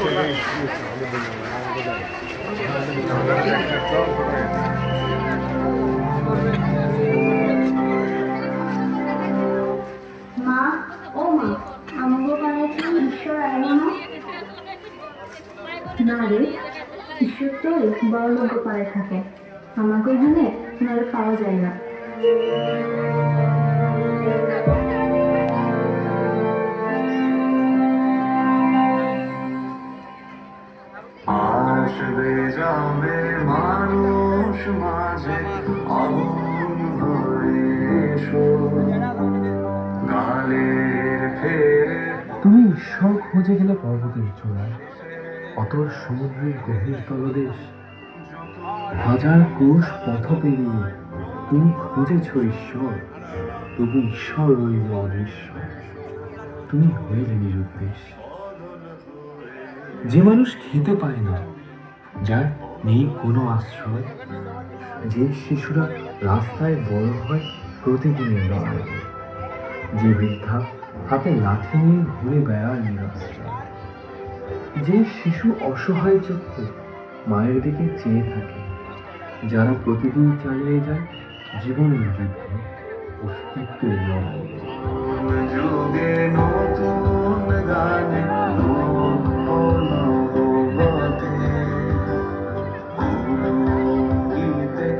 মা, ও মা, আমাকে পাড়ায় কি ঈশ্বর আইলো না? না রে, ঈশ্বর তো বড় লোক পাড়ায় থাকে, আমাকে এখানে ওনারা পাওয়া যায় না। আসবে যাবে মানুষ মাঝে অমন হয়ে এসো, গালের ফেরে তুমি ঈশ্বর খুঁজে গেলে পর্বতের চূড়ায়, অতল সমুদ্রের গভীর তলদেশ, হাজার কোষ পথ পেরিয়ে তুমি খুঁজেছ ঈশ্বর, তবু ঈশ্বর রইল অনিশ্বর। তুমি হইলে নিরুদ্দেশ। যে মানুষ খেতে পায় না, যার নেই কোনো আশ্রয়, যে শিশুরা রাস্তায় বড় হয় প্রতিদিনের লড়াই, যে বৃদ্ধা হাতে লাঠি নিয়ে ঘুরে বেড়ায় নিরাশ্রয়, যে শিশু অসহায় চোখে মায়ের দিকে চেয়ে থাকে, যারা প্রতিদিন চালিয়ে যায় জীবনের যুদ্ধ, অস্তিত্বের লড়াই। যুগে নতুন গানে নতুন